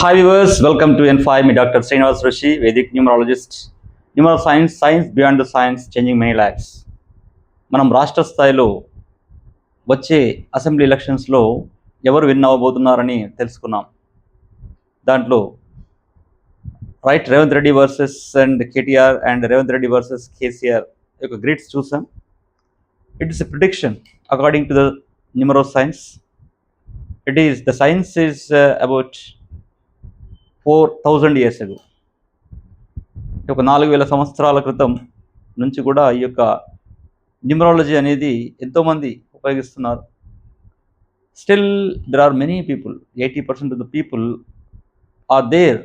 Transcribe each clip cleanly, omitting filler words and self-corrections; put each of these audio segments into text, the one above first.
Hi viewers, welcome to N5. Me Dr. Srinivas Rishi, Vedic numerologist. Neuroscience, science beyond the science, changing many lives. మనం రాష్ట్ర స్థాయిలో వచ్చే assembly ఎలక్షన్స్లో ఎవరు win అవ్వబోతున్నారని తెలుసుకున్నాం. దాంట్లో right Revanth Reddy versus and KTR and Revanth Reddy versus KCR యొక్క గ్రిడ్స్ చూసాం. It is a prediction according to the numeroscience. The science is about 4,000 years ago. ఒక 4,000 సంవత్సరాల క్రితం నుంచి కూడా ఈ యొక్క న్యూమరాలజీ అనేది ఎంతోమంది ఉపయోగిస్తున్నారు. Still there are many people, 80% of the people are there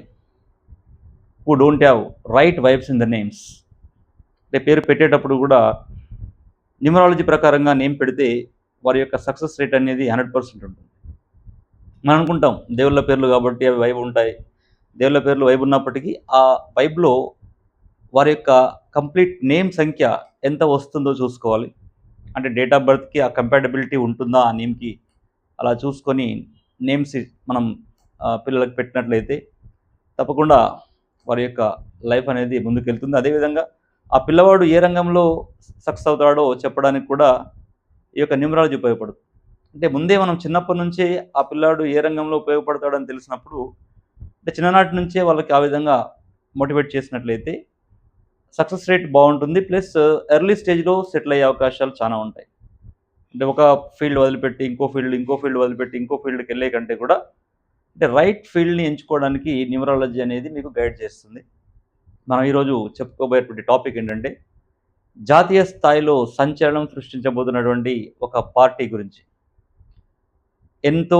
who don't have right vibes in the names. అంటే పేరు పెట్టేటప్పుడు కూడా న్యూమరాలజీ ప్రకారంగా నేమ్ పెడితే వారి యొక్క సక్సెస్ రేట్ అనేది 100% ఉంటుంది. మనం అనుకుంటాం దేవుళ్ళ పేర్లు కాబట్టి అవి వైబ్ ఉంటాయి. దేవుళ్ళ పేర్లు వైబ్ ఉన్నప్పటికీ ఆ వైబ్లో వారి యొక్క కంప్లీట్ నేమ్ సంఖ్య ఎంత వస్తుందో చూసుకోవాలి. అంటే డేట్ ఆఫ్ బర్త్కి ఆ కంపాటబిలిటీ ఉంటుందా ఆ నేమ్కి, అలా చూసుకొని నేమ్స్ మనం పిల్లలకు పెట్టినట్లయితే తప్పకుండా వారి యొక్క లైఫ్ అనేది ముందుకెళ్తుంది. అదేవిధంగా ఆ పిల్లవాడు ఏ రంగంలో సక్సెస్ అవుతాడో చెప్పడానికి కూడా ఈ యొక్క న్యూమరాలజీ ఉపయోగపడుతుంది. అంటే ముందే మనం చిన్నప్పటి నుంచే ఆ పిల్లాడు ఏ రంగంలో ఉపయోగపడతాడని తెలిసినప్పుడు, అంటే చిన్ననాటి నుంచే వాళ్ళకి ఆ విధంగా మోటివేట్ చేసినట్లయితే సక్సెస్ రేట్ బాగుంటుంది. ప్లస్ ఎర్లీ స్టేజ్లో సెటిల్ అయ్యే అవకాశాలు చాలా ఉంటాయి. అంటే ఒక ఫీల్డ్ వదిలిపెట్టి ఇంకో ఫీల్డ్ వదిలిపెట్టి ఇంకో ఫీల్డ్కి వెళ్ళే కంటే కూడా అంటే రైట్ ఫీల్డ్ని ఎంచుకోవడానికి న్యూమరాలజీ అనేది మీకు గైడ్ చేస్తుంది. మనం ఈరోజు చెప్పుకోబోయేటువంటి టాపిక్ ఏంటంటే జాతీయ స్థాయిలో సంచలనం సృష్టించబోతున్నటువంటి ఒక పార్టీ గురించి. ఎంతో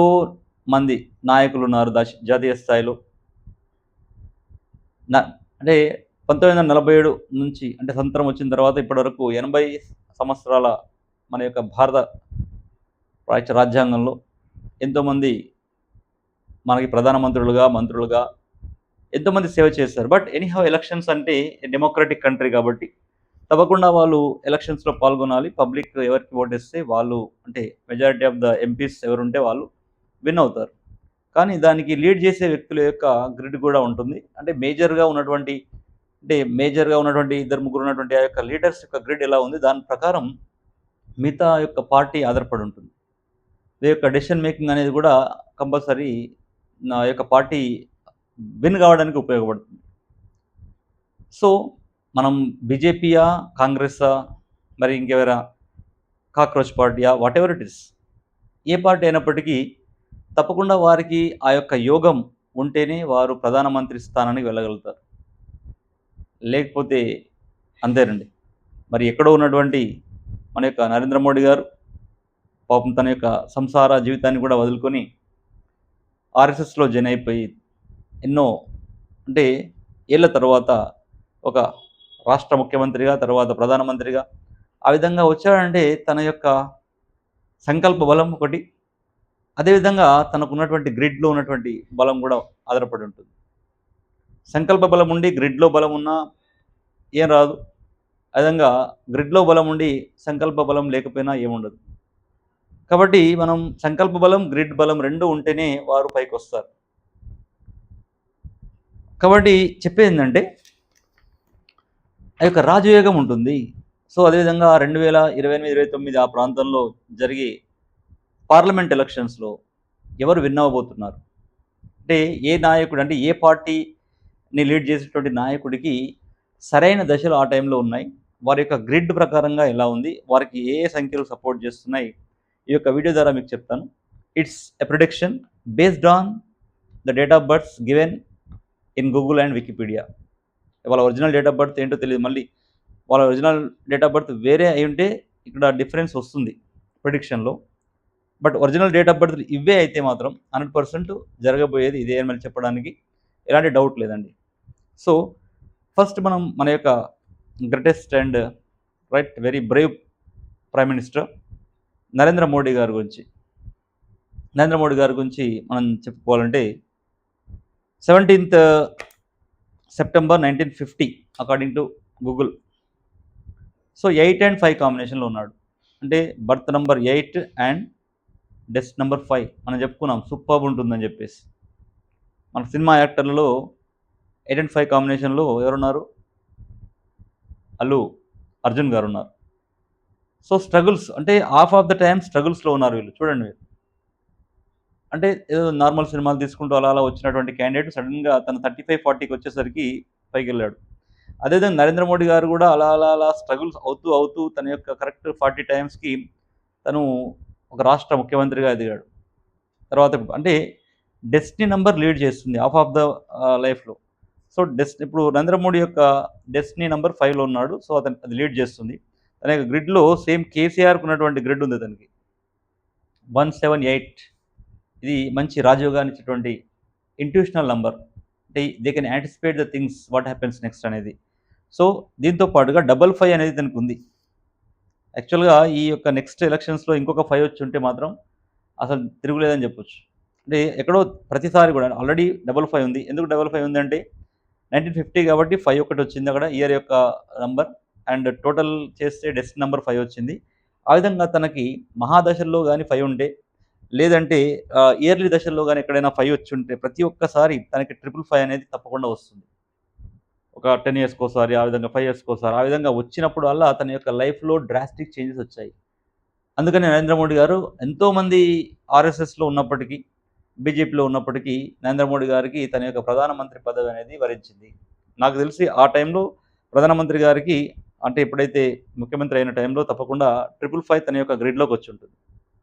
మంది నాయకులు ఉన్నారు జాతీయ స్థాయిలో. అంటే 1947 నుంచి అంటే స్వతంత్రం వచ్చిన తర్వాత ఇప్పటివరకు 80 సంవత్సరాల మన యొక్క భారత రాజ్యాంగంలో ఎంతోమంది మనకి ప్రధానమంత్రులుగా, మంత్రులుగా ఎంతోమంది సేవ చేశారు. బట్ ఎనీహౌ ఎలక్షన్స్ అంటే డెమోక్రటిక్ కంట్రీ కాబట్టి తప్పకుండా వాళ్ళు ఎలక్షన్స్లో పాల్గొనాలి. పబ్లిక్ ఎవరికి ఓటేస్తే వాళ్ళు, అంటే మెజారిటీ ఆఫ్ ద ఎంపీస్ ఎవరుంటే వాళ్ళు విన్ అవుతారు. కానీ దానికి లీడ్ చేసే వ్యక్తుల యొక్క గ్రిడ్ కూడా ఉంటుంది. అంటే మేజర్గా ఉన్నటువంటి ఇద్దరు ముగ్గురు ఉన్నటువంటి ఆ యొక్క లీడర్స్ యొక్క గ్రిడ్ ఎలా ఉంది, దాని ప్రకారం మిగతా యొక్క పార్టీ ఆధారపడి ఉంటుంది. ఈ యొక్క డెసిషన్ మేకింగ్ అనేది కూడా కంపల్సరీ నా యొక్క పార్టీ విన్ కావడానికి ఉపయోగపడుతుంది. సో మనం బీజేపీయా, కాంగ్రెసా, మరి ఇంకెవరా, కాక్రోచ్ పార్టీయా, వాట్ ఎవర్ ఇట్ ఇస్, ఏ పార్టీ అయినప్పటికీ తప్పకుండా వారికి ఆ యొక్క యోగం ఉంటేనే వారు ప్రధానమంత్రి స్థానానికి వెళ్ళగలుగుతారు. లేకపోతే అంతేనండి. మరి ఎక్కడో ఉన్నటువంటి మన యొక్క నరేంద్ర మోడీ గారు పాపం తన యొక్క సంసార జీవితాన్ని కూడా వదులుకొని ఆర్ఎస్ఎస్లో జాయిన్ అయిపోయి ఎన్నో, అంటే ఏళ్ళ తర్వాత ఒక రాష్ట్ర ముఖ్యమంత్రిగా, తర్వాత ప్రధానమంత్రిగా ఆ విధంగా వచ్చాడంటే తన యొక్క సంకల్ప బలం ఒకటి, అదేవిధంగా తనకు ఉన్నటువంటి గ్రిడ్లో ఉన్నటువంటి బలం కూడా ఆధారపడి ఉంటుంది. సంకల్ప బలం ఉండి గ్రిడ్లో బలం ఉన్నా ఏం రాదు. విధంగా గ్రిడ్లో బలం ఉండి సంకల్ప బలం లేకపోయినా ఏముండదు. కాబట్టి మనం సంకల్ప బలం, గ్రిడ్ బలం రెండు ఉంటేనే వారు పైకి వస్తారు. కాబట్టి చెప్పేది ఏంటంటే ఆ యొక్క రాజయోగం ఉంటుంది. సో అదేవిధంగా 2028-29 ఆ ప్రాంతంలో జరిగే పార్లమెంట్ ఎలక్షన్స్లో ఎవరు విన్ అవ్వబోతున్నారు, అంటే ఏ నాయకుడు, అంటే ఏ పార్టీని లీడ్ చేసేటువంటి నాయకుడికి సరైన దశలు ఆ టైంలో ఉన్నాయి, వారి యొక్క గ్రిడ్ ప్రకారంగా ఎలా ఉంది, వారికి ఏ సంఖ్యలు సపోర్ట్ చేస్తున్నాయి, ఈ యొక్క వీడియో ద్వారా మీకు చెప్తాను. It's a prediction based on the date of births given in Google and Wikipedia. వాళ్ళ ఒరిజినల్ డేట్ ఆఫ్ బర్త్ ఏంటో తెలియదు, మళ్ళీ వాళ్ళ ఒరిజినల్ డేట్ ఆఫ్ బర్త్ వేరే అయి ఉంటే ఇక్కడ డిఫరెన్స్ వస్తుంది ప్రిడిక్షన్లో. But original date of birth ఇవే అయితే మాత్రం 100% జరగబోయేది ఇదే అని చెప్పడానికి ఎలాంటి డౌట్ లేదండి. సో ఫస్ట్ మనం మన యొక్క greatest and very Brave prime minister Narendra Modi గారి గురించి మనం చెప్పుకోవాలంటే 17th September 1950 according to Google. So 8 and 5 కాంబినేషన్లో ఉన్నాడు. అంటే birth number 8 and death number 5 మనం చెప్పుకున్నాం, సూపర్బ్ ఉంటుందని చెప్పేసి. మన సినిమా యాక్టర్లలో 8 అండ్ 5 కాంబినేషన్లో ఎవరున్నారు? అల్లు అర్జున్ గారు ఉన్నారు. సో స్ట్రగుల్స్ అంటే హాఫ్ ఆఫ్ ద టైమ్ స్ట్రగుల్స్లో ఉన్నారు వీళ్ళు. చూడండి మీరు. అంటే ఏదో నార్మల్ సినిమాలు తీసుకుంటూ అలా అలా వచ్చినటువంటి క్యాండిడేట్ సడన్గా తను 35, 40కి వచ్చేసరికి పైకెళ్ళాడు. అదేవిధంగా నరేంద్ర మోడీ గారు కూడా అలా అలా అలా స్ట్రగుల్స్ అవుతూ అవుతూ తన యొక్క కరెక్ట్ 40 టైమ్స్కి తను ఒక రాష్ట్ర ముఖ్యమంత్రిగా ఎదిగాడు. తర్వాత అంటే డెస్టినీ నంబర్ లీడ్ చేస్తుంది హాఫ్ ఆఫ్ ద లైఫ్లో. సో ఇప్పుడు నరేంద్ర మోడీ యొక్క డెస్టినీ నంబర్ 5లో ఉన్నాడు. సో అతను అది లీడ్ చేస్తుంది. తన యొక్క గ్రిడ్లో సేమ్ కేసీఆర్కు ఉన్నటువంటి గ్రిడ్ ఉంది అతనికి 178. ఇది మంచి రాజయోగాన్ని ఇచ్చేటువంటి ఇంట్యూషనల్ నంబర్. అంటే they can anticipate the things what happens next అనేది. సో దీంతో పాటుగా 55 అనేది తనకు ఉంది. యాక్చువల్గా ఈ యొక్క నెక్స్ట్ ఎలక్షన్స్లో ఇంకొక 5 వచ్చి ఉంటే మాత్రం అసలు తిరుగులేదని చెప్పొచ్చు. అంటే ఎక్కడో ప్రతిసారి కూడా ఆల్రెడీ 55 ఉంది. ఎందుకు 55 ఉందంటే 1950 కాబట్టి 5 ఒకటి వచ్చింది అక్కడ ఇయర్ యొక్క నంబర్. అండ్ టోటల్ చేస్తే డెస్టినీ నంబర్ 5 వచ్చింది. ఆ విధంగా తనకి మహాదశల్లో కానీ 5 ఉంటే, లేదంటే ఇయర్లీ దశల్లో కానీ ఎక్కడైనా 5 వచ్చి ఉంటే ప్రతి ఒక్కసారి తనకి 555 అనేది తప్పకుండా వస్తుంది. ఒక 10 ఇయర్స్‌కోసారి, ఆ విధంగా 5 ఇయర్స్‌కోసారి, ఆ విధంగా వచ్చినప్పుడు వల్ల తన యొక్క లైఫ్‌లో డ్రాస్టిక్ చేంజెస్ వచ్చాయి. అందుకని నరేంద్ర మోడీ గారు ఎంతోమంది ఆర్ఎస్ఎస్‌లో ఉన్నప్పటికీ, బీజేపీలో ఉన్నప్పటికీ నరేంద్ర మోడీ గారికి తన యొక్క ప్రధానమంత్రి పదవి అనేది వరించింది. నాకు తెలిసి ఆ టైంలో ప్రధానమంత్రి గారికి అంటే ఎప్పుడైతే ముఖ్యమంత్రి అయిన టైంలో తప్పకుండా 555 తన యొక్క గ్రిడ్‌లోకి వచ్చి ఉంటుంది.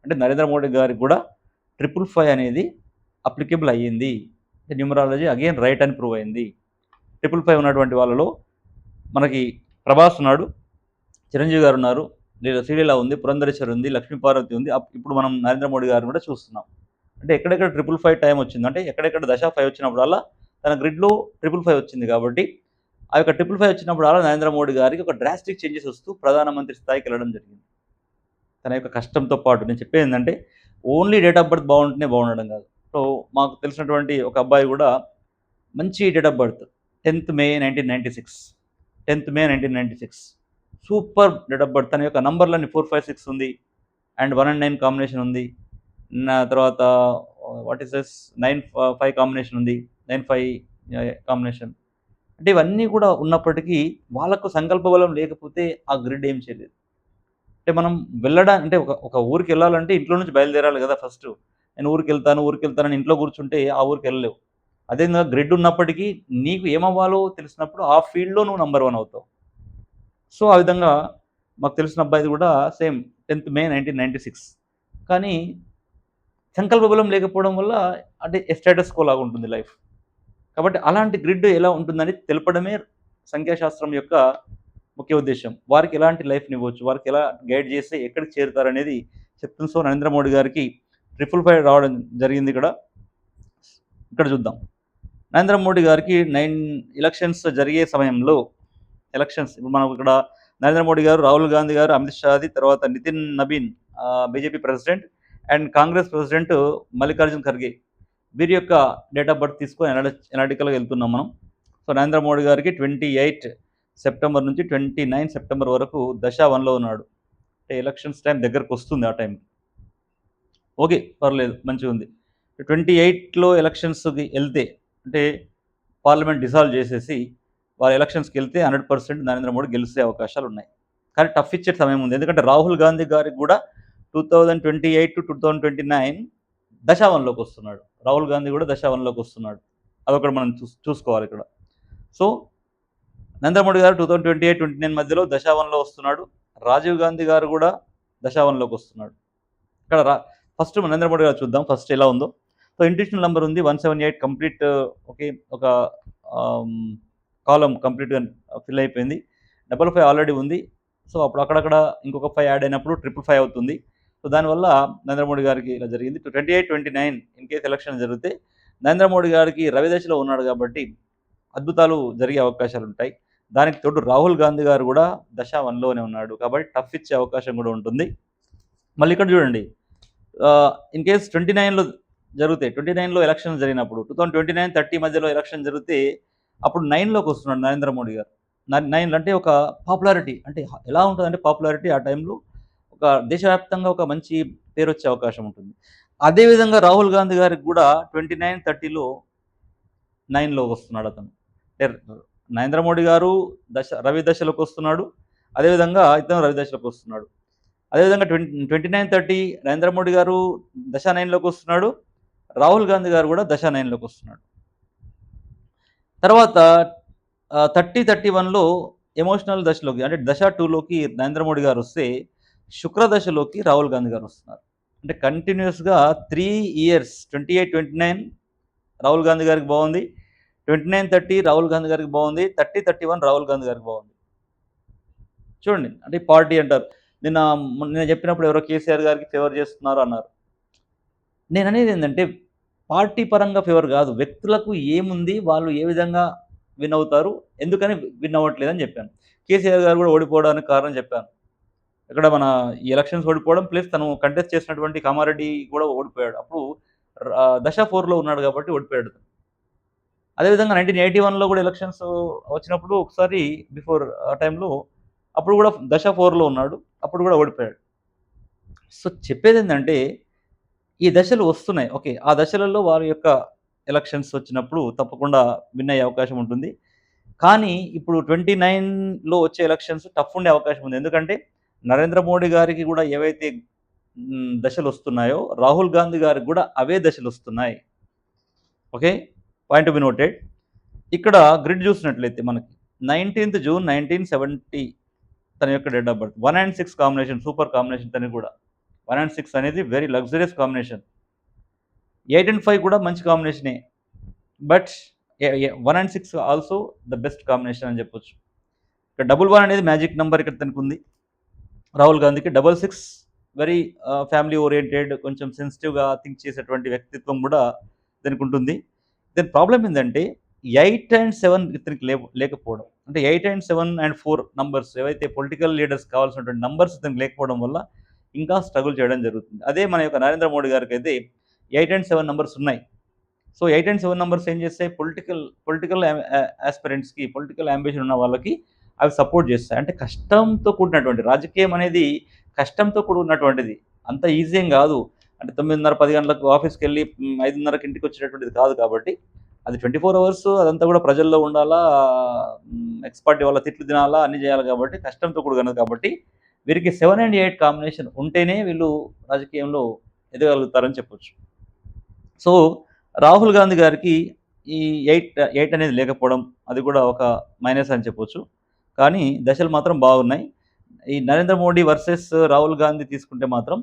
అంటే నరేంద్ర మోడీ గారికి కూడా 555 అనేది అప్లికేబుల్ అయ్యింది. న్యూమరాలజీ అగైన్ రైట్ అని ప్రూవ్ అయింది. 555 ఉన్నటువంటి వాళ్ళలో మనకి ప్రభాస్ ఉన్నాడు, చిరంజీవి గారు ఉన్నారు, శ్రీలీల ఉంది, పురంధరేశ్వరి ఉంది, లక్ష్మీపార్వతి ఉంది. ఇప్పుడు మనం నరేంద్ర మోడీ గారిని కూడా చూస్తున్నాం. అంటే ఎక్కడెక్కడ 555 టైం వచ్చింది అంటే ఎక్కడెక్కడ దశ 5 వచ్చినప్పుడల్లా తన గ్రిడ్లో 555 వచ్చింది కాబట్టి ఆ యొక్క 555 వచ్చినప్పుడల్లా నరేంద్ర మోడీ గారికి ఒక డ్రాస్టిక్ చేంజెస్ వస్తూ ప్రధానమంత్రి స్థాయికి వెళ్ళడం జరిగింది. తన యొక్క కష్టంతో పాటు నేను చెప్పేది ఏంటంటే ఓన్లీ డేట్ ఆఫ్ బర్త్ బాగుంటేనే బాగుండడం కాదు. సో మాకు తెలిసినటువంటి ఒక అబ్బాయి కూడా మంచి date of birth 10th May 1996. 10th May 1996 super date of birth. తన యొక్క నంబర్లన్నీ 456 ఉంది అండ్ 1 and 9 కాంబినేషన్ ఉంది. తర్వాత వాట్ ఈస్ దిస్ 9-5 కాంబినేషన్ ఉంది, 9-5 కాంబినేషన్. అంటే ఇవన్నీ కూడా ఉన్నప్పటికీ వాళ్ళకు సంకల్ప బలం లేకపోతే ఆ గ్రిడ్ ఏం చేయలేదు. అంటే మనం అంటే ఒక ఊరికి వెళ్ళాలంటే ఇంట్లో నుంచి బయలుదేరాలి కదా ఫస్ట్. నేను ఊరికెళ్తానని ఇంట్లో కూర్చుంటే ఆ ఊరికి వెళ్ళలేవు. అదేవిధంగా గ్రిడ్ ఉన్నప్పటికీ నీకు ఏమవ్వాలో తెలిసినప్పుడు ఆ ఫీల్డ్‌లో నువ్వు నంబర్ 1 అవుతావు. సో ఆ విధంగా మాకు తెలిసిన అబ్బాయిది కూడా సేమ్ 10th మే 1996. కానీ సంకల్ప బలం లేకపోవడం వల్ల అంటే స్టేటస్ కో లాగా ఉంటుంది లైఫ్. కాబట్టి అలాంటి గ్రిడ్ ఎలా ఉంటుందని తెలపడమే సంఖ్యాశాస్త్రం యొక్క ముఖ్య ఉద్దేశ్యం. వారికి ఎలాంటి లైఫ్‌నివ్వచ్చు, వారికి ఎలా గైడ్ చేస్తే ఎక్కడికి చేరుతారనేది చెప్తుంది. సో నరేంద్ర మోడీ గారికి 555 రావడం జరిగింది ఇక్కడ. ఇక్కడ చూద్దాం. నరేంద్ర మోడీ గారికి 9 ఎలక్షన్స్ జరిగే సమయంలో ఇప్పుడు మనం ఇక్కడ నరేంద్ర మోడీ గారు, రాహుల్ గాంధీ గారు, అమిత్ షాది, తర్వాత Nitin Nabin BJP president and Congress president Mallikarjun Kharge వీరి యొక్క డేట్ ఆఫ్ బర్త్ తీసుకొని ఎనాలిటికల్‌గా వెళ్తున్నాం మనం. సో నరేంద్ర మోడీ గారికి 28 సెప్టెంబర్ నుంచి 29 సెప్టెంబర్ వరకు దశ 1లో ఉన్నాడు. అంటే ఎలక్షన్స్ టైం దగ్గరకు వస్తుంది ఆ టైంకి. ఓకే, పర్లేదు మంచిగా ఉంది. 28లో ఎలక్షన్స్‌కి వెళ్తే అంటే పార్లమెంట్ డిసాల్వ్ చేసేసి వాళ్ళు ఎలక్షన్స్‌కి వెళ్తే 100% నరేంద్ర మోడీ గెలిచే అవకాశాలు ఉన్నాయి. కానీ టఫ్ ఇచ్చే సమయం ఉంది. ఎందుకంటే రాహుల్ గాంధీ గారికి కూడా 2028-2029 దశ 1లోకి వస్తున్నాడు. రాహుల్ గాంధీ కూడా దశ 1లోకి వస్తున్నాడు. అదొకటి మనం చూసుకోవాలి ఇక్కడ. సో నరేంద్ర మోడీ గారు 2028-29 మధ్యలో దశ 1లో వస్తున్నాడు. రాజీవ్ గాంధీ గారు కూడా దశ 1లోకి వస్తున్నాడు. ఇక్కడ ఫస్ట్ నరేంద్ర మోడీ గారు చూద్దాం ఫస్ట్ ఎలా ఉందో. సో ఇంట్యూషనల్ నంబర్ ఉంది 178 కంప్లీట్. ఓకే, ఒక కాలం కంప్లీట్‌గా ఫిల్ అయిపోయింది. 55 ఆల్రెడీ ఉంది. సో అప్పుడు అక్కడక్కడ ఇంకొక 5 యాడ్ అయినప్పుడు 555 అవుతుంది. సో దానివల్ల నరేంద్ర మోడీ గారికి ఇలా జరిగింది. 28-29 ఇన్ కేస్ ఎలక్షన్ జరిగితే నరేంద్ర మోడీ గారికి రవి దశలో ఉన్నాడు కాబట్టి అద్భుతాలు జరిగే అవకాశాలు ఉంటాయి. దానికి తోడు రాహుల్ గాంధీ గారు కూడా దశ 1లోనే ఉన్నాడు కాబట్టి టఫ్ ఇచ్చే అవకాశం కూడా ఉంటుంది. మళ్ళీ ఇక్కడ చూడండి, ఇన్ కేస్ 29లో జరిగితే 29లో ఎలక్షన్ జరిగినప్పుడు 2029-30 మధ్యలో ఎలక్షన్ జరిగితే అప్పుడు 9లోకి వస్తున్నాడు నరేంద్ర మోడీ గారు. 9 అంటే ఒక పాపులారిటీ అంటే ఎలా ఉంటుందంటే పాపులారిటీ ఆ టైంలో ఒక దేశవ్యాప్తంగా ఒక మంచి పేరు వచ్చే అవకాశం ఉంటుంది. అదేవిధంగా రాహుల్ గాంధీ గారికి కూడా 29-30లో 9లో వస్తున్నాడు అతను. అంటే నరేంద్ర మోడీ గారు రవి దశలోకి వస్తున్నాడు. అదేవిధంగా ఇతను రవి దశలోకి వస్తున్నాడు. అదేవిధంగా 2930 నరేంద్ర మోడీ గారు దశ 9లోకి వస్తున్నాడు. రాహుల్ గాంధీ గారు కూడా దశ 9లోకి వస్తున్నాడు. తర్వాత 3031లో ఎమోషనల్ దశలోకి అంటే దశ 2లోకి నరేంద్ర మోడీ గారు వస్తే శుక్ర దశలోకి రాహుల్ గాంధీ గారు వస్తున్నారు. అంటే కంటిన్యూస్గా 3 ఇయర్స్ 28, 29 రాహుల్ గాంధీ గారికి బాగుంది. 2930 రాహుల్ గాంధీ గారికి బాగుంది. 3031 రాహుల్ గాంధీ గారికి బాగుంది. చూడండి, అంటే పార్టీ అంటారు. నేను చెప్పినప్పుడు ఎవరో కేసీఆర్ గారికి ఫేవర్ చేస్తున్నారు అన్నారు. నేను అనేది ఏంటంటే పార్టీ పరంగా ఫేవర్ కాదు, వ్యక్తులకు ఏముంది, వాళ్ళు ఏ విధంగా విన్ అవుతారు, ఎందుకని విన్ అవ్వట్లేదని చెప్పాను. కేసీఆర్ గారు కూడా ఓడిపోవడానికి కారణం చెప్పాను. ఇక్కడ మన ఈ ఎలక్షన్స్ ఓడిపోవడం ప్లస్ తను కంటెస్ట్ చేసినటువంటి కామారెడ్డి కూడా ఓడిపోయాడు. అప్పుడు దశ 4లో ఉన్నాడు కాబట్టి ఓడిపోయాడు. అదేవిధంగా 1981లో కూడా ఎలక్షన్స్ వచ్చినప్పుడు ఒకసారి బిఫోర్ ఆ టైంలో అప్పుడు కూడా దశ 4లో ఉన్నాడు. అప్పుడు కూడా ఓడిపోయాడు. సో చెప్పేది ఏంటంటే ఈ దశలు వస్తున్నాయి. ఓకే. ఆ దశలలో వారి యొక్క ఎలక్షన్స్ వచ్చినప్పుడు తప్పకుండా విన్ అయ్యే అవకాశం ఉంటుంది. కానీ ఇప్పుడు 29లో వచ్చే ఎలక్షన్స్ టఫ్ ఉండే అవకాశం ఉంది. ఎందుకంటే నరేంద్ర మోడీ గారికి కూడా ఏవైతే దశలొస్తున్నాయో రాహుల్ గాంధీ గారికి కూడా అవే దశలొస్తున్నాయి. Okay. Point to be noted. ఇక్కడ గ్రిడ్ చూసినట్లయితే మనకి 19th జూన్ 1970 తన యొక్క date of birth. 1 and 6 combination super combination తనకి కూడా. 1 and 6 అనేది వెరీ లగ్జరియస్ కాంబినేషన్. 8 and 5 కూడా మంచి కాంబినేషనే. But 1 and 6 also the best combination అని చెప్పొచ్చు. ఇక్కడ 11 అనేది మ్యాజిక్ నంబర్ ఇక్కడ తనకుంది రాహుల్ గాంధీకి. 66 వెరీ ఫ్యామిలీ ఓరియంటెడ్, కొంచెం సెన్సిటివ్గా థింక్ చేసేటువంటి వ్యక్తిత్వం కూడా దీనికి ఉంటుంది. దీని ప్రాబ్లం ఏంటంటే 8 and 7 ఇతనికి లేకపోవడం. అంటే 8 and 7 and 4 నంబర్స్ ఏవైతే పొలిటికల్ లీడర్స్ కావాల్సినటువంటి నంబర్స్ ఇతనికి లేకపోవడం వల్ల ఇంకా స్ట్రగుల్ చేయడం జరుగుతుంది. అదే మన యొక్క నరేంద్ర మోడీ గారికి అయితే 8 and 7 నంబర్స్ ఉన్నాయి. సో 8 and 7 నంబర్స్ ఏం చేస్తాయి, పొలిటికల్ ఆస్పిరెంట్స్కి, పొలిటికల్ అంబిషన్ ఉన్న వాళ్ళకి అవి సపోర్ట్ చేస్తాయి. అంటే కష్టంతో కూడినటువంటి రాజకీయం అనేది కష్టంతో కూడినటువంటిది. అంత ఈజీ ఏం కాదు. అంటే 9:30, 10 గంటలకు ఆఫీస్కి వెళ్ళి 5:30కి ఇంటికి వచ్చేటటువంటిది కాదు. కాబట్టి అది 24 అవర్స్ అదంతా కూడా ప్రజల్లో ఉండాలా, ఎక్స్‌పర్ట్ వాళ్ళ తిట్లు తినాలా, అన్నీ చేయాలి. కాబట్టి కష్టంతో కూడుకున్నది. కాబట్టి వీరికి 7 and 8 కాంబినేషన్ ఉంటేనే వీళ్ళు రాజకీయంలో ఎదగలుగుతారని చెప్పొచ్చు. సో రాహుల్ గాంధీ గారికి ఈ 8 అనేది లేకపోవడం అది కూడా ఒక మైనస్ అని చెప్పొచ్చు. కానీ దశలు మాత్రం బాగున్నాయి. ఈ నరేంద్ర మోడీ వర్సెస్ రాహుల్ గాంధీ తీసుకుంటే మాత్రం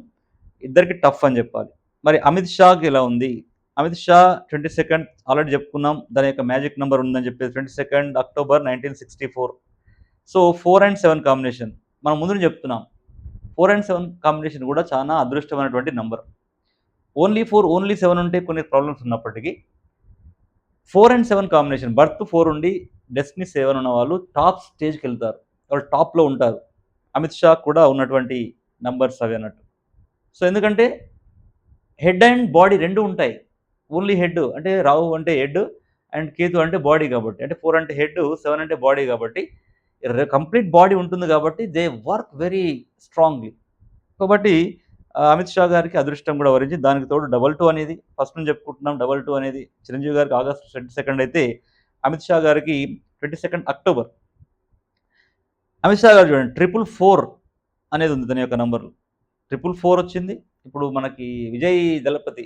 ఇద్దరికి టఫ్ అని చెప్పాలి. మరి అమిత్ షాకి ఎలా ఉంది? అమిత్ షా 22 ఆల్రెడీ చెప్పుకున్నాం. దాని యొక్క మ్యాజిక్ నంబర్ ఉందని చెప్పేసి 22 అక్టోబర్ 1964. సో 4 and 7 కాంబినేషన్ మనం ముందు చెప్తున్నాం. 4 and 7 కాంబినేషన్ కూడా చాలా అదృష్టమైనటువంటి నంబర్. ఓన్లీ 7 ఉంటే కొన్ని ప్రాబ్లమ్స్ ఉన్నప్పటికీ 4 and 7 కాంబినేషన్, బర్త్ 4 ఉండి డెస్టినీ 7 ఉన్న వాళ్ళు టాప్ స్టేజ్కి వెళ్తారు. వాళ్ళు టాప్లో ఉంటారు. అమిత్ షా కూడా ఉన్నటువంటి నంబర్స్ అవి అన్నట్టు. సో ఎందుకంటే హెడ్ అండ్ బాడీ రెండు ఉంటాయి. ఓన్లీ హెడ్ అంటే రాహు అంటే హెడ్ అండ్ కేతు అంటే బాడీ కాబట్టి, అంటే 4 అంటే హెడ్, 7 అంటే బాడీ కాబట్టి కంప్లీట్ బాడీ ఉంటుంది. కాబట్టి దే వర్క్ వెరీ స్ట్రాంగ్లీ. కాబట్టి అమిత్ షా గారికి అదృష్టం కూడా వరించింది. దానికి తోడు 22 అనేది ఫస్ట్ నుంచి చెప్పుకుంటున్నాం. 22 అనేది చిరంజీవి గారికి ఆగస్టు 22 అయితే అమిత్ షా గారికి 22 అక్టోబర్. అమిత్ షా గారు చూడండి 444 అనేది ఉంది తన యొక్క నంబర్. 444 వచ్చింది. ఇప్పుడు మనకి విజయ్ దళపతి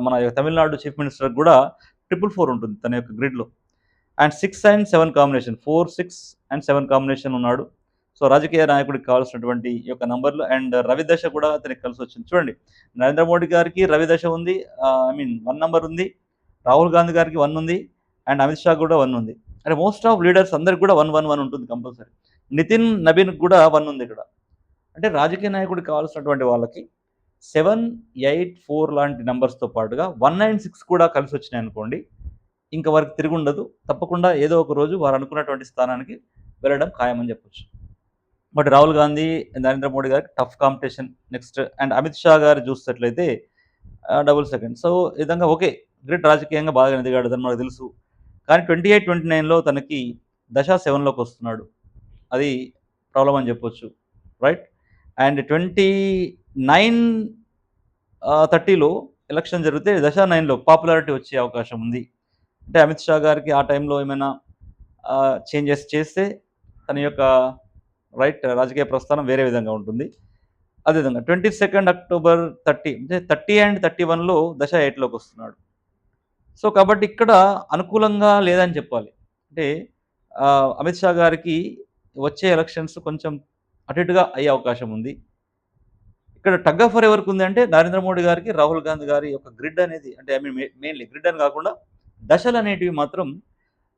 మన తమిళనాడు చీఫ్ మినిస్టర్ కూడా 444 ఉంటుంది తన యొక్క గ్రిడ్లో. And 6 and 7 combination, 4, 6 and 7 combination ఉన్నాడు. సో రాజకీయ నాయకుడికి కావాల్సినటువంటి ఈ యొక్క నంబర్లు. అండ్ రవి దశ కూడా అతనికి కలిసి వచ్చింది. చూడండి, నరేంద్ర మోడీ గారికి రవి దశ ఉంది, ఐ మీన్ 1 నంబర్ ఉంది. రాహుల్ గాంధీ గారికి 1 ఉంది. అండ్ అమిత్ షా కూడా 1 ఉంది. అంటే మోస్ట్ ఆఫ్ లీడర్స్ అందరికి కూడా 1, 1, 1 ఉంటుంది కంపల్సరీ. నితిన్ నబీన్కి కూడా 1 ఉంది ఇక్కడ. అంటే రాజకీయ నాయకుడికి కావాల్సినటువంటి వాళ్ళకి 7, 8, 4 లాంటి నంబర్స్తో పాటుగా 1 and 6 కూడా కలిసి వచ్చినాయి అనుకోండి, ఇంకా వారికి తిరుగుండదు. తప్పకుండా ఏదో ఒక రోజు వారు అనుకున్నటువంటి స్థానానికి వెళ్ళడం ఖాయమని చెప్పొచ్చు. బట్ రాహుల్ గాంధీ, నరేంద్ర మోడీ గారికి tough competition next. And Amit Shah గారు చూసినట్లయితే 22. సో ఈ విధంగా ఓకే, గ్రేట్ రాజకీయంగా బాగా ఎదిగాడు అని మనకు తెలుసు. కానీ 28, 29లో తనకి దశ 7లోకి వస్తున్నాడు. అది ప్రాబ్లం అని చెప్పొచ్చు, రైట్. అండ్ 29, 30లో ఎలక్షన్ జరిగితే దశ 9లో పాపులారిటీ వచ్చే అవకాశం ఉంది. అంటే అమిత్ షా గారికి ఆ టైంలో ఏమైనా చేంజెస్ చేస్తే తన యొక్క రాజకీయ ప్రస్థానం వేరే విధంగా ఉంటుంది. అదేవిధంగా 22 అక్టోబర్ 30 అంటే 30 అండ్ 31లో దశ 8లోకొస్తున్నాడు. సో, కాబట్టి ఇక్కడ అనుకూలంగా లేదని చెప్పాలి. అంటే అమిత్ షా గారికి వచ్చే ఎలక్షన్స్ కొంచెం అటు ఇటుగా అయ్యే అవకాశం ఉంది. ఇక్కడ టగ్ ఆఫ్ వార్ ఎవరికుందంటే నరేంద్ర మోడీ గారికి, రాహుల్ గాంధీ గారి యొక్క గ్రిడ్ అనేది అంటే ఐ మీన్ మెయిన్‌లీ గ్రిడ్ అని కాకుండా దశలనేటివి మాత్రం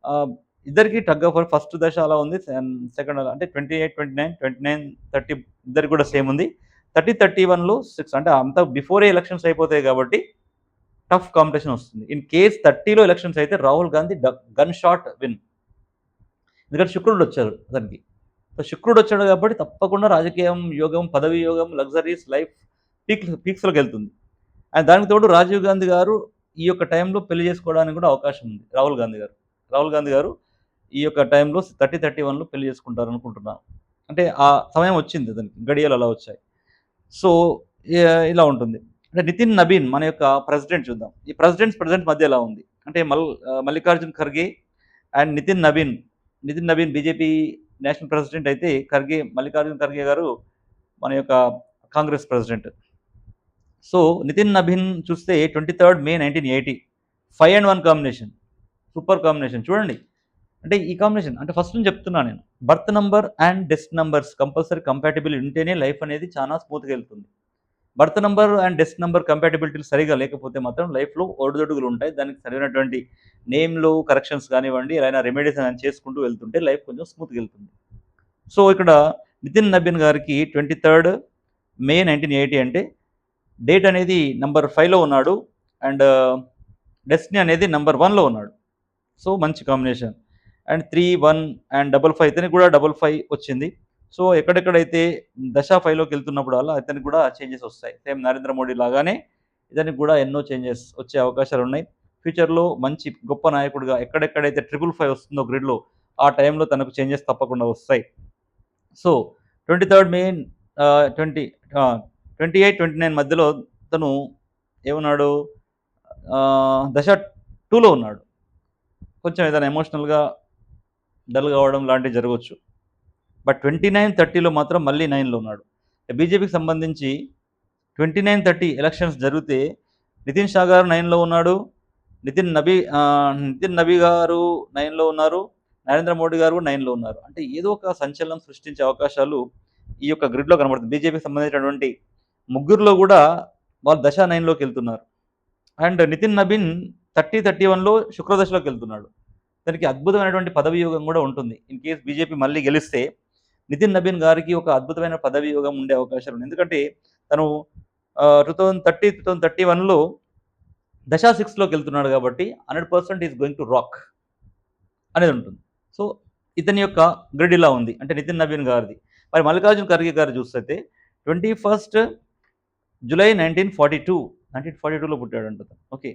ఆహ్, ఇద్దరికీ టగ్ ఆఫ్ వార్. ఫస్ట్ దశ అలా ఉంది. సెకండ్ అలా అంటే 28, 29, 29, 30 ఇద్దరికి కూడా సేమ్ ఉంది. 30, 31లో 6 అంటే అంతా బిఫోరే ఎలక్షన్స్ అయిపోతాయి కాబట్టి టఫ్ కాంపిటీషన్ వస్తుంది. ఇన్ కేస్ 30లో ఎలక్షన్స్ అయితే Rahul Gandhi gun shot win. ఎందుకంటే శుక్రుడొచ్చారు అతనికి. సో, శుక్రుడొచ్చాడు కాబట్టి తప్పకుండా రాజకీయం, యోగం, పదవి యోగం, లగ్జరీస్ లైఫ్ పీక్స్‌లోకెళ్తుంది. అండ్ దానికి తోడు రాజీవ్ గాంధీ గారు ఈ యొక్క టైంలో పెళ్లి చేసుకోవడానికి కూడా అవకాశం ఉంది. రాహుల్ గాంధీ గారు. రాహుల్ గాంధీ గారు ఈ యొక్క టైంలో 30, 31లో పెళ్లి చేసుకుంటారనుకుంటున్నాను. అంటే ఆ సమయం వచ్చింది అతనికి. గడియలు అలా వచ్చాయి. సో, ఇలా ఉంటుంది. అంటే నితిన్ నబీన్ మన యొక్క ప్రెసిడెంట్ చూద్దాం. ఈ ప్రెసిడెంట్స్ మధ్య ఎలా ఉంది? అంటే Mallikarjun Kharge and Nitin Nabin. Nitin Nabin BJP national president అయితే మల్లికార్జున్ ఖర్గే గారు మన యొక్క కాంగ్రెస్ ప్రెసిడెంట్. సో, నితిన్ నబీన్ చూస్తే 23 May 1980 5 and 1 combination. Super combination చూడండి. అంటే ఈ కాంబినేషన్ అంటే ఫస్ట్ నుంచి చెప్తున్నా నేను. Birth number and death numbers compulsory compatible ఉంటేనే లైఫ్ అనేది చాలా స్మూత్‌గా ఎళ్తుంది. Birth number and death number కంపాటిబిలిటీలు సరిగ్గా లేకపోతే మాత్రం లైఫ్‌లో ఒడిదుడుకులు ఉంటాయి. దానికి సరైనటువంటి నేమ్‌లో కరెక్షన్స్ కానివ్వండి, ఏదైనా రెమెడీస్ ఏమైనా చేసుకుంటూ వెళ్తుంటే లైఫ్ కొంచెం స్మూత్‌గా ఎళ్తుంది. సో, ఇక్కడ నితిన్ నబీన్ గారికి 23 మే 1980 అంటే డేట్ అనేది నంబర్ 5లో ఉన్నాడు. అండ్ డెస్టినీ అనేది నంబర్ 1లో ఉన్నాడు. సో, మంచి కాంబినేషన్. అండ్ 3, 1 అండ్ 55 ఇతనికి కూడా 55 వచ్చింది. సో, ఎక్కడెక్కడైతే దశ 5లోకెళ్తున్నప్పుడల్లా ఇతనికి కూడా చేంజెస్ వస్తాయి. సేమ్ నరేంద్ర మోడీ లాగానే ఇతనికి కూడా ఎన్నో చేంజెస్ వచ్చే అవకాశాలున్నాయి. ఫ్యూచర్‌లో మంచి గొప్ప నాయకుడిగా ఎక్కడెక్కడైతే 555 వస్తుందో గ్రిడ్‌లో ఆ టైంలో తనకు చేంజెస్ తప్పకుండా వస్తాయి. సో, 23 మే 20 ఆహ్, 28, 29 మధ్యలో తను ఏమున్నాడు? దశ 2లో ఉన్నాడు. కొంచెం ఏదైనా ఎమోషనల్‌గా డల్ కావడం లాంటివి జరగొచ్చు. బట్ 29, 30లో మాత్రం మళ్ళీ 9లో ఉన్నాడు. బీజేపీకి సంబంధించి 29, 30 ఎలక్షన్స్ జరిగితే నితిన్ షా గారు 9లో ఉన్నాడు. నితిన్ నబీ గారు 9లో ఉన్నారు. నరేంద్ర మోడీ గారు కూడా 9లో ఉన్నారు. అంటే ఏదో ఒక సంచలనం సృష్టించే అవకాశాలు ఈ యొక్క గ్రిడ్‌లో కనబడుతుంది. బీజేపీకి సంబంధించినటువంటి ముగ్గురిలో కూడా వాళ్ళు దశ 9లోకెళ్తున్నారు. అండ్ నితిన్ నబీన్ 30, 31లో శుక్రదశలోకెళ్తున్నాడు. దానికి అద్భుతమైనటువంటి పదవి యోగం కూడా ఉంటుంది. ఇన్ కేస్ బీజేపీ మళ్ళీ గెలిస్తే నితిన్ నబీన్ గారికి ఒక అద్భుతమైన పదవి యోగం ఉండే అవకాశాలున్నాయి. ఎందుకంటే తను 2030, 2031లో దశ 6లోకెళ్తున్నాడు కాబట్టి 100% ఈస్ గోయింగ్ టు రాక్ అనేది ఉంటుంది. సో, ఇతని యొక్క గ్రిడ్ ఇలా ఉంది. అంటే నితిన్ నబీన్ గారిది. మరి మల్లికార్జున్ ఖర్గే గారు చూస్తే 21 జులై 1942, 1942లో పుట్టాడంట తను. Okay.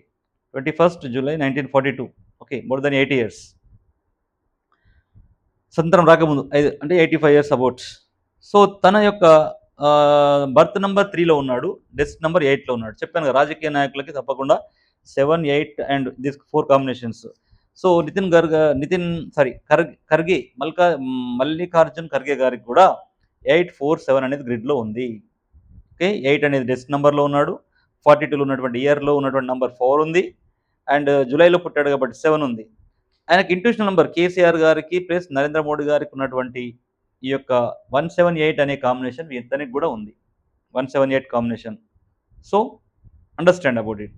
21 July 1942. Okay. More than 80 years. స్వతంత్రం రాకముందు అంటే 85 ఇయర్స్ అబౌట్. సో, తన యొక్క బర్త్ నంబర్ 3లో ఉన్నాడు. డెత్ నంబర్ 8లో ఉన్నాడు. చెప్పాను కదా! రాజకీయ నాయకులకి తప్పకుండా 7, 8 and these 4 combinations. So, Nitin sorry Kharge Mallikarjun Kharge గారికి కూడా 8, 4, 7 అనేది గ్రిడ్‌లో ఉంది. ఓకే. 8 అనేది డెత్ నంబర్‌లో ఉన్నాడు. 42లో ఉన్నటువంటి ఇయర్‌లో ఉన్నటువంటి నంబర్ 4 ఉంది. అండ్ జులైలో పుట్టాడు కాబట్టి 7 ఉంది. ఆయనకి ఇంట్యూషనల్ నంబర్ కేసీఆర్ గారికి ప్లస్ నరేంద్ర మోడీ గారికి ఉన్నటువంటి ఈ యొక్క 178 అనే కాంబినేషన్ ఇతనికి కూడా ఉంది. 178 combination. So, understand about it.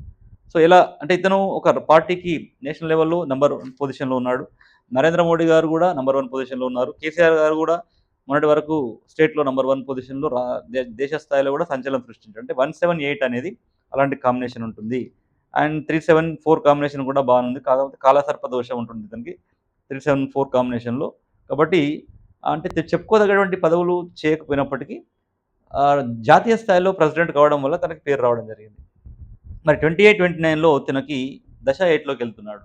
So, ఎలా అంటే ఇతను ఒక పార్టీకి నేషనల్ లెవెల్‌లో నంబర్ 1 పొజిషన్‌లో ఉన్నాడు. నరేంద్ర మోడీ గారు కూడా నంబర్ 1 పొజిషన్‌లో ఉన్నారు. కేసీఆర్ గారు కూడా మొన్నటి వరకు స్టేట్‌లో నంబర్ 1 పొజిషన్‌లో దేశ స్థాయిలో కూడా సంచలనం సృష్టించారు. అంటే 178 అనేది అలాంటి కాంబినేషన్ ఉంటుంది. అండ్ 374 కాంబినేషన్ కూడా బాగుంది. కాకపోతే కాలసర్ప దోషం ఉంటుంది ఇతనికి 374 కాంబినేషన్‌లో. కాబట్టి అంటే చెప్పుకోదగినటువంటి పదవులు చేయకపోయినప్పటికీ జాతీయ స్థాయిలో ప్రెసిడెంట్ కావడం వల్ల తనకి పేరు రావడం జరిగింది. మరి 28, 29లో తనకి దశ 8లోకెళ్తున్నాడు.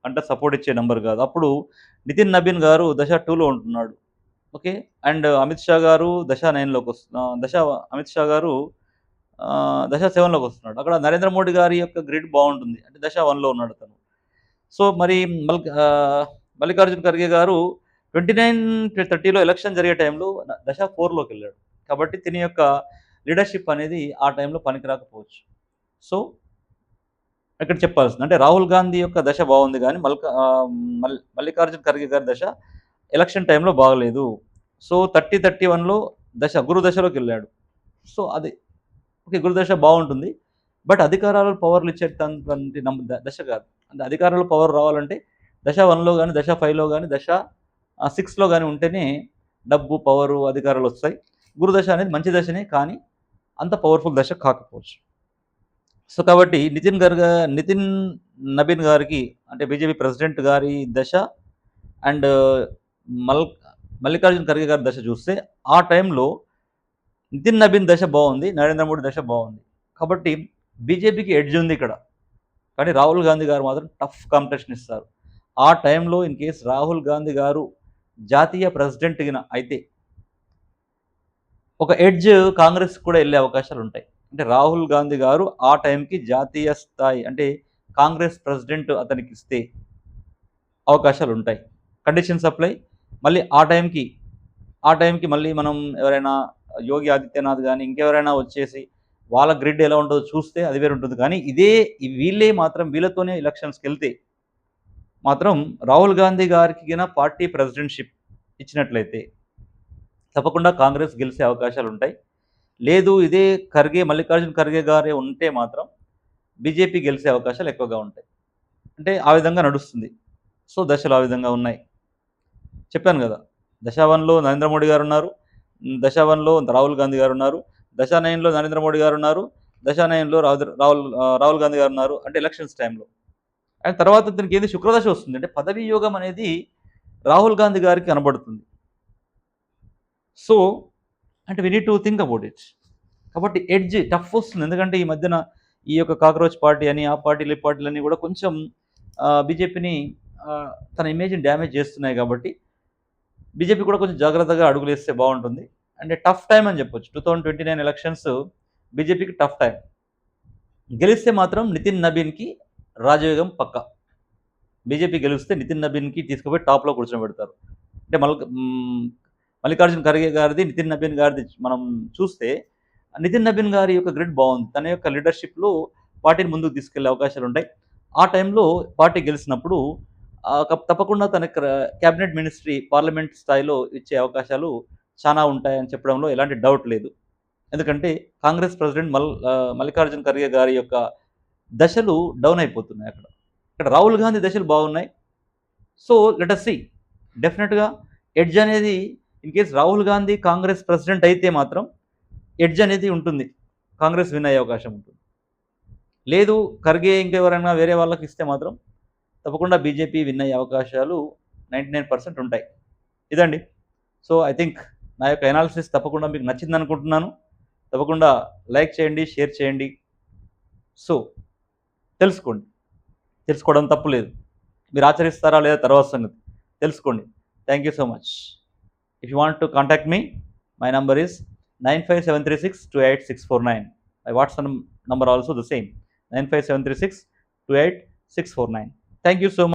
అంటే సపోర్ట్ ఇచ్చే నంబర్ కాదు. అప్పుడు నితిన్ నబీన్ గారు దశ 2లో ఉంటున్నాడు. ఓకే. అండ్ అమిత్ షా గారు దశ 7లోకొస్తున్నాడు. అక్కడ నరేంద్ర మోడీ గారి యొక్క గ్రిడ్ బావుంటుంది. అంటే దశ 1లో ఉన్నాడు అతను. సో మరి మల్ మల్లికార్జున్ ఖర్గే గారు 29-30లో ఎలక్షన్ జరిగే టైంలో దశ 4లోకి వెళ్ళాడు. కాబట్టి తిని యొక్క లీడర్‌షిప్ అనేది ఆ టైంలో పనికిరాకపోవచ్చు. సో ఇక్కడ చెప్పాల్సింది అంటే రాహుల్ గాంధీ యొక్క దశ బాగుంది కానీ మల్లికార్జున్ ఖర్గే గారి దశ ఎలక్షన్ టైంలో బాగలేదు. సో 31లో గురు దశలోకి వెళ్ళాడు. సో అది ఓకే, గురు దశ బాగుంటుంది. బట్ అధికారాలు పవర్లు ఇచ్చేటటువంటి దశ కాదు. అంటే అధికారంలో పవర్ రావాలంటే దశ 1లో కానీ దశ 5లో కానీ దశ 6లో కానీ ఉంటేనే డబ్బు, పవరు, అధికారాలు వస్తాయి. గురు దశ అనేది మంచి దశనే కానీ అంత పవర్ఫుల్ దశ కాకపోవచ్చు. సో కాబట్టి నితిన్ నబీన్ గారికి అంటే బీజేపీ ప్రెసిడెంట్ గారి దశ అండ్ మల్ మల్లికార్జున్ ఖర్గే గారి దశ చూస్తే ఆ టైంలో నితిన్ నబీన్ దశ బాగుంది, నరేంద్ర మోడీ దశ బాగుంది. కాబట్టి బీజేపీకి ఎడ్జ్ ఉంది ఇక్కడ. కానీ రాహుల్ గాంధీ గారు మాత్రం టఫ్ కాంపిటీషన్ ఇస్తారు. ఆ టైంలో ఇన్ కేస్ రాహుల్ గాంధీ గారు జాతీయ ప్రెసిడెంట్ అయితే ఒక ఎడ్జ్ కాంగ్రెస్ కూడా వెళ్ళే అవకాశాలు ఉంటాయి. అంటే రాహుల్ గాంధీ గారు ఆ టైంకి జాతీయ స్థాయి అంటే కాంగ్రెస్ ప్రెసిడెంట్ అతనికి ఇస్తే అవకాశాలు ఉంటాయి. Conditions apply. మళ్ళీ ఆ టైంకి మళ్ళీ మనం ఎవరైనా యోగి ఆదిత్యనాథ్ కానీ ఇంకెవరైనా వచ్చేసి వాళ్ళ గ్రిడ్ ఎలా ఉంటుందో చూస్తే అది వేరు ఉంటుంది. కానీ వీళ్ళే మాత్రం వీళ్ళతోనే ఎలక్షన్స్కి వెళ్తే మాత్రం రాహుల్ గాంధీ గారికి పార్టీ ప్రెసిడెంట్షిప్ ఇచ్చినట్లయితే తప్పకుండా కాంగ్రెస్ గెలిచే అవకాశాలు ఉంటాయి. లేదు ఇదే మల్లికార్జున్ ఖర్గే గారే ఉంటే మాత్రం బీజేపీ గెలిచే అవకాశాలు ఎక్కువగా ఉంటాయి. అంటే ఆ విధంగా నడుస్తుంది. సో దశలు ఆ విధంగా ఉన్నాయి. చెప్పాను కదా, దశ 1లో నరేంద్ర మోడీ గారు ఉన్నారు, దశ 1లో రాహుల్ గాంధీ గారు ఉన్నారు, దశ 9లో నరేంద్ర మోడీ గారు ఉన్నారు, దశ 9లో రాహుల్ గాంధీ గారు ఉన్నారు. అంటే ఎలక్షన్స్ టైంలో. అండ్ తర్వాత దీనికి ఏది శుక్రదశ వస్తుంది. అంటే పదవీ యోగం అనేది రాహుల్ గాంధీ గారికి కనబడుతుంది. సో అంటే we need to think about it. కాబట్టి ఎడ్జ్ టఫ్ వస్తుంది. ఎందుకంటే ఈ మధ్యన ఈ యొక్క కాక్రోచ్ పార్టీ అని ఆ పార్టీలు ఈ పార్టీలన్నీ కూడా కొంచెం బీజేపీని తన ఇమేజ్ని డ్యామేజ్ చేస్తున్నాయి. కాబట్టి బీజేపీ కూడా కొంచెం జాగ్రత్తగా అడుగులు వేస్తే బాగుంటుంది. అంటే టఫ్ టైం అని చెప్పొచ్చు. 2029 ఎలక్షన్స్ బీజేపీకి టఫ్ టైం. గెలిస్తే మాత్రం నితిన్ నబీన్కి రాజయోగం పక్క. బీజేపీ గెలిస్తే నితిన్ నబీన్కి తీసుకుపోయి టాప్లో కూర్చోబెడతారు. అంటే మల్లికార్జున్ ఖర్గే గారిది, నితిన్ నబీన్ గారిది మనం చూస్తే నితిన్ నబీన్ గారి యొక్క గ్రిడ్ బాగుంది. తన యొక్క లీడర్షిప్లో పార్టీని ముందుకు తీసుకెళ్లే అవకాశాలు ఉంటాయి. ఆ టైంలో పార్టీ గెలిచినప్పుడు తప్పకుండా తన క్యాబినెట్ మినిస్ట్రీ పార్లమెంట్ స్థాయిలో ఇచ్చే అవకాశాలు చాలా ఉంటాయని చెప్పడంలో ఎలాంటి డౌట్ లేదు. ఎందుకంటే కాంగ్రెస్ ప్రెసిడెంట్ మల్లికార్జున్ ఖర్గే గారి యొక్క దశలు డౌన్ అయిపోతున్నాయి. ఇక్కడ రాహుల్ గాంధీ దశలు బాగున్నాయి. So let us see. డెఫినెట్గా ఎడ్జ్ అనేది in case Rahul Gandhi Congress president అయితే మాత్రం ఎడ్జ్ అనేది ఉంటుంది. కాంగ్రెస్ విన్ అయ్యే అవకాశం ఉంటుంది. లేదు ఖర్గే ఇంకెవరైనా వేరే వాళ్ళకి ఇస్తే మాత్రం తప్పకుండా బీజేపీ విన్ అయ్యే అవకాశాలు 99% ఉంటాయి. ఇదండి. సో ఐ థింక్ నా యొక్క ఎనాలిసిస్ తప్పకుండా మీకు నచ్చింది అనుకుంటున్నాను. తప్పకుండా లైక్ చేయండి, షేర్ చేయండి. సో తెలుసుకోవడం తప్పు లేదు. మీరు ఆచరిస్తారా లేదా తర్వాత సంగతి. తెలుసుకోండి. Thank you so much. If you want to contact me, my number is 9573628649. My WhatsApp number also the same, 95736 28649. Thank you so much.